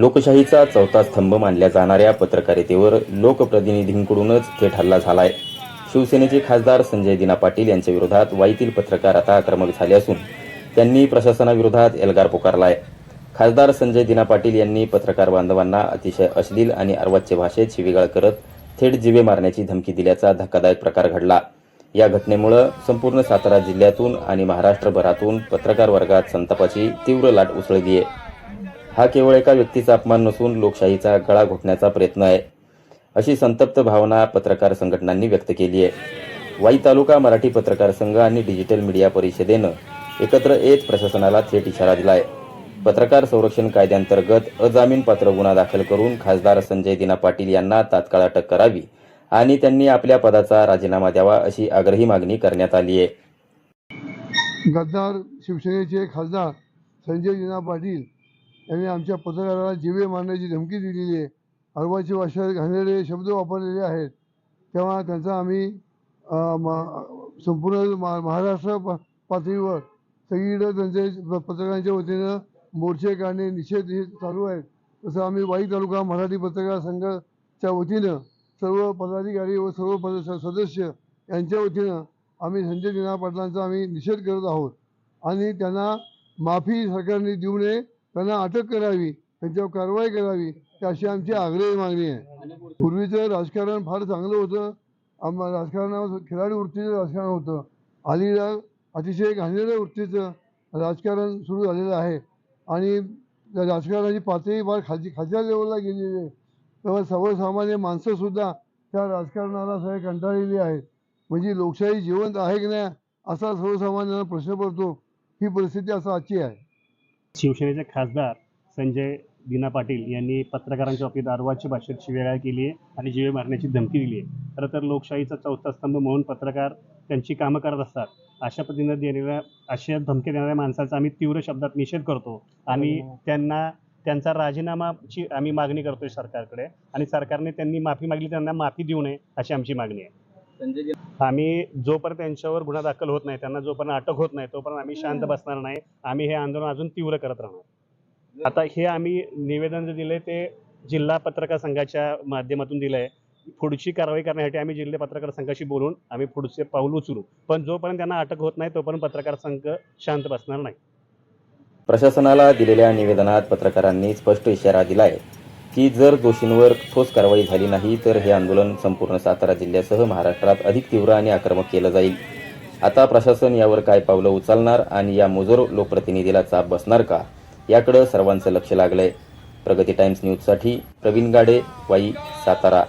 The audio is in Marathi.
लोकशाहीचा चौथा स्तंभ मानल्या जाणाऱ्या पत्रकारितेवर लोकप्रतिनिधींकडूनच थेट हल्ला झालाय। शिवसेनेचे खासदार संजय दिना पाटील यांच्या विरोधात वाईतील पत्रकार आता आक्रमक झाले असून त्यांनी प्रशासनाविरोधात एल्गार पुकारलाय। खासदार संजय दिना पाटील यांनी पत्रकार बांधवांना अतिशय अश्लील आणि अर्वाच्य भाषेत शिवीगाळ करत थेट जीवे मारण्याची धमकी दिल्याचा धक्कादायक प्रकार घडला। या घटनेमुळे संपूर्ण सातारा जिल्ह्यातून आणि महाराष्ट्रभरातून पत्रकार वर्गात संतापाची तीव्र लाट उसळली आहे। हा केवळ एका व्यक्तीचा अपमान नसून लोकशाहीचा गळा घोटण्याचा प्रयत्न आहे, अशी संतप्त भावना पत्रकार संघटनांनी व्यक्त केली आहे। वाई तालुका मराठी पत्रकार संघ आणि डिजिटल मीडिया परिषदेनं एकत्र येत प्रशासनाला थेट इशारा दिलाय। पत्रकार संरक्षण कायद्याअंतर्गत अजामीनपात्र गुन्हा दाखल करून खासदार संजय दिना पाटील यांना तात्काळ अटक करावी आणि त्यांनी आपल्या पदाचा राजीनामा द्यावा, अशी आग्रही मागणी करण्यात आली आहे। गद्दार शिवसेनेचे खासदार संजय दिना पाटील यांनी आमच्या पत्रकाराला जीवे मारण्याची धमकी दिलेली आहे। अर्वाची भाषा घाणेरडे शब्द वापरलेले आहेत। तेव्हा त्यांचा आम्ही संपूर्ण महाराष्ट्र पातळीवर सगळीकडे त्यांचे पत्रकारांच्या वतीनं मोर्चे काढणे, निषेध हे चालू आहेत। तसं आम्ही वाई तालुका मराठी पत्रकार संघाच्या वतीनं सर्व पदाधिकारी व सर्व सदस्य यांच्या वतीनं आम्ही संजय दिना पाटलांचा आम्ही निषेध करत आहोत आणि त्यांना माफी सरकारने देऊ नये, त्यांना अटक करावी, त्यांच्यावर कारवाई करावी, अशी आमची आग्रही मागणी आहे। पूर्वीचं राजकारण फार चांगलं होतं, राजकारणावर खिलाडी वृत्तीचं राजकारण होतं। अलीला अतिशय घाणेरड्या वृत्तीचं राजकारण सुरू झालेलं आहे आणि राजकारणाची पातळी फार खालच्या लेवलला गेलेली आहे। तेव्हा सर्वसामान्य माणसंसुद्धा त्या राजकारणाला सगळे कंटाळलेली आहेत। म्हणजे लोकशाही जिवंत आहे की नाही असा सर्वसामान्यांना प्रश्न पडतो। ही परिस्थिती असं आजची आहे। शिवसेनेचे खासदार संजय दिना पाटील यांनी पत्रकारांच्या बाबतीत अर्वाच्य भाषेत शिवीगाळ केली आहे आणि जीवे मारण्याची धमकी दिली आहे। खरं तर लोकशाहीचा चौथा स्तंभ म्हणून पत्रकार त्यांची कामं करत असतात। अशा पद्धतीने दिलेल्या अशा धमकी देणाऱ्या माणसाचा आम्ही तीव्र शब्दात निषेध करतो आणि त्यांचा राजीनामाची आम्ही मागणी करतोय सरकारकडे आणि सरकारने त्यांनी माफी मागली, त्यांना माफी देऊ नये अशी आमची मागणी आहे। आम्ही जोपर्यंत त्यांच्यावर गुन्हा दाखल होत नाही, त्यांना जोपर्यंत अटक होत नाही, तोपर्यंत आम्ही शांत बसणार नाही। आम्ही हे आंदोलन अजून तीव्र करत राहणार। आता हे आम्ही निवेदन जे दिले ते जिल्हा पत्रकार संघाच्या माध्यमातून दिलंय। पुढची कारवाई करण्यासाठी आम्ही जिल्हा पत्रकार संघाशी बोलून आम्ही पुढचे पाऊल उचलू, पण जोपर्यंत त्यांना अटक होत नाही तोपर्यंत पत्रकार संघ शांत बसणार नाही। प्रशासनाला दिलेल्या निवेदनात पत्रकारांनी स्पष्ट इशारा दिलाय की जर दोषींवर ठोस कारवाई झाली नाही तर हे आंदोलन संपूर्ण सातारा जिल्ह्यासह महाराष्ट्रात अधिक तीव्र आणि आक्रमक केलं जाईल। आता प्रशासन यावर काय पावलं उचलणार आणि या मुजोर लोकप्रतिनिधीला चाप बसणार का, याकडे सर्वांचं लक्ष लागलंय। प्रगती टाइम्स न्यूजसाठी प्रवीण गाडे, वाई, सातारा।